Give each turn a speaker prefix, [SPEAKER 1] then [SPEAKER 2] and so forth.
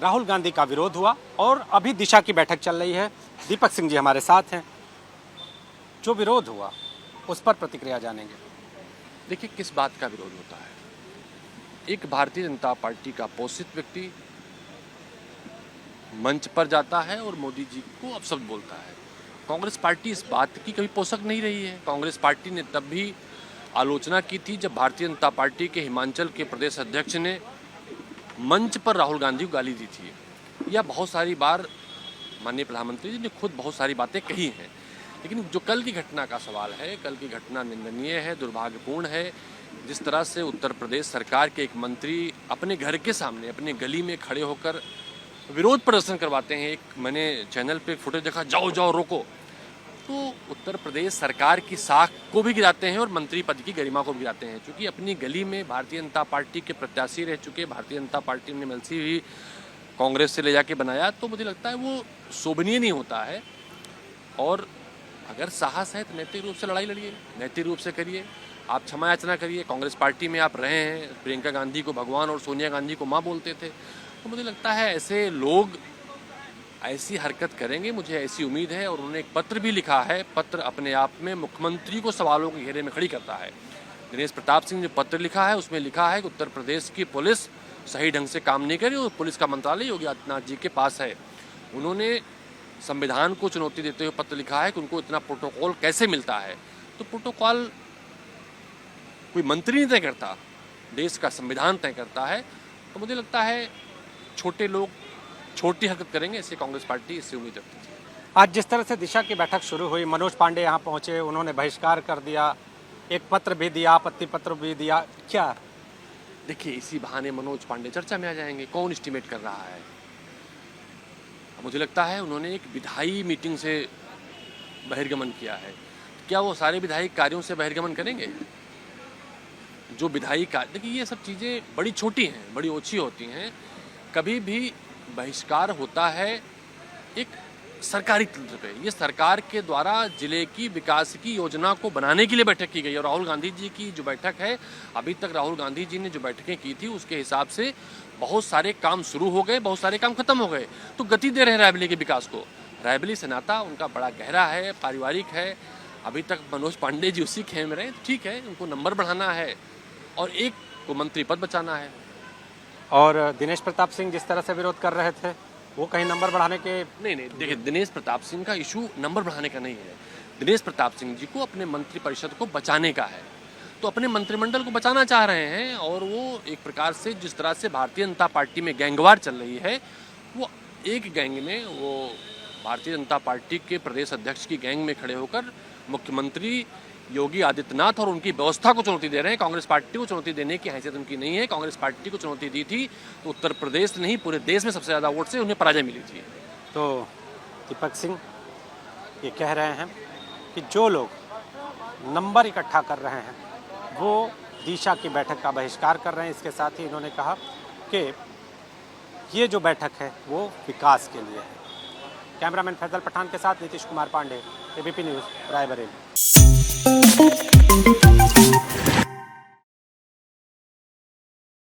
[SPEAKER 1] राहुल गांधी का विरोध हुआ और अभी दिशा की बैठक चल रही है। दीपक सिंह जी हमारे साथ हैं। जो विरोध हुआ उस पर प्रतिक्रिया जानेंगे।
[SPEAKER 2] देखिए, किस बात का विरोध होता है? एक भारतीय जनता पार्टी का पोषित व्यक्ति मंच पर जाता है और मोदी जी को अपशब्द बोलता है। कांग्रेस पार्टी इस बात की कभी पोषक नहीं रही है। कांग्रेस पार्टी ने तब भी आलोचना की थी जब भारतीय जनता पार्टी के हिमाचल के प्रदेश अध्यक्ष ने मंच पर राहुल गांधी को गाली दी थी। या बहुत सारी बार माननीय प्रधानमंत्री जी ने खुद बहुत सारी बातें कही हैं। लेकिन जो कल की घटना का सवाल है, कल की घटना निंदनीय है, दुर्भाग्यपूर्ण है। जिस तरह से उत्तर प्रदेश सरकार के एक मंत्री अपने घर के सामने, अपने गली में खड़े होकर विरोध प्रदर्शन करवाते हैं। एक मैंने चैनल पे फुटेज देखा, जाओ जाओ रोको। तो उत्तर प्रदेश सरकार की साख को भी गिराते हैं और मंत्री पद की गरिमा को भी गिराते हैं। क्योंकि अपनी गली में भारतीय जनता पार्टी के प्रत्याशी रह चुके, भारतीय जनता पार्टी ने एमएलसी भी कांग्रेस से ले जाके बनाया, तो मुझे लगता है वो शोभनीय नहीं होता है। और अगर साहस है तो नैतिक रूप से लड़ाई लड़िए, नैतिक रूप से करिए। आप क्षमा याचना करिए। कांग्रेस पार्टी में आप रहे हैं, प्रियंका गांधी को भगवान और सोनिया गांधी को माँ बोलते थे। तो मुझे लगता है ऐसे लोग ऐसी हरकत करेंगे, मुझे ऐसी उम्मीद है। और उन्होंने एक पत्र भी लिखा है। पत्र अपने आप में मुख्यमंत्री को सवालों के घेरे में खड़ी करता है। दिनेश प्रताप सिंह ने पत्र लिखा है, उसमें लिखा है कि उत्तर प्रदेश की पुलिस सही ढंग से काम नहीं करी और पुलिस का मंत्रालय योगी आदित्यनाथ जी के पास है। उन्होंने संविधान को चुनौती देते हुए पत्र लिखा है कि उनको इतना प्रोटोकॉल कैसे मिलता है। तो प्रोटोकॉल कोई मंत्री नहीं तय करता, देश का संविधान तय करता है। तो मुझे लगता है छोटे लोग छोटी हरकत करेंगे, इससे कांग्रेस पार्टी इससे उम्मीद रखती है।
[SPEAKER 1] आज जिस तरह से दिशा की बैठक शुरू हुई, मनोज पांडे यहाँ पहुँचे, उन्होंने बहिष्कार कर दिया, एक पत्र भी दिया, आपत्ति पत्र भी दिया। क्या
[SPEAKER 2] देखिए, इसी बहाने मनोज पांडे चर्चा में आ जाएंगे। कौन एस्टिमेट कर रहा है? मुझे लगता है उन्होंने एक विधायी मीटिंग से बहिर्गमन किया है। क्या वो सारे विधायी कार्यों से बहिर्गमन करेंगे? जो विधायी कार्य, देखिए ये सब चीज़ें बड़ी छोटी हैं, बड़ी ओछी होती हैं। कभी भी बहिष्कार होता है एक सरकारी तंत्र पे। ये सरकार के द्वारा जिले की विकास की योजना को बनाने के लिए बैठक की गई। और राहुल गांधी जी की जो बैठक है, अभी तक राहुल गांधी जी ने जो बैठकें की थी उसके हिसाब से बहुत सारे काम शुरू हो गए, बहुत सारे काम खत्म हो गए। तो गति दे रहे हैं रायबरेली के विकास को। रायबरेली से नाता उनका बड़ा गहरा है, पारिवारिक है। अभी तक मनोज पांडे जी उसी खेम में रहे, ठीक है, उनको नंबर बढ़ाना है और एक को मंत्री पद बचाना है।
[SPEAKER 1] और दिनेश प्रताप सिंह जिस तरह से विरोध कर रहे थे, वो कहीं नंबर बढ़ाने के
[SPEAKER 2] नहीं, देखिए, दिनेश प्रताप सिंह का इशू नंबर बढ़ाने का नहीं है। दिनेश प्रताप सिंह जी को अपने मंत्रिपरिषद को बचाने का है। तो अपने मंत्रिमंडल को बचाना चाह रहे हैं। और वो एक प्रकार से जिस तरह से भारतीय जनता पार्टी में गैंगवार चल रही है, वो एक गैंग में, वो भारतीय जनता पार्टी के प्रदेश अध्यक्ष की गैंग में खड़े होकर मुख्यमंत्री योगी आदित्यनाथ और उनकी व्यवस्था को चुनौती दे रहे हैं। कांग्रेस पार्टी को चुनौती देने की हैसियत उनकी नहीं है। कांग्रेस पार्टी को चुनौती दी थी तो उत्तर प्रदेश नहीं, पूरे देश में सबसे ज़्यादा वोट से उन्हें पराजय मिली थी।
[SPEAKER 1] तो दीपक सिंह ये कह रहे हैं कि जो लोग नंबर इकट्ठा कर रहे हैं वो दिशा की बैठक का बहिष्कार कर रहे हैं। इसके साथ ही इन्होंने कहा कि ये जो बैठक है वो विकास के लिए है। कैमरामैन फैजल पठान के साथ नीतीश कुमार पांडे, एबीपी न्यूज़, रायबरेली।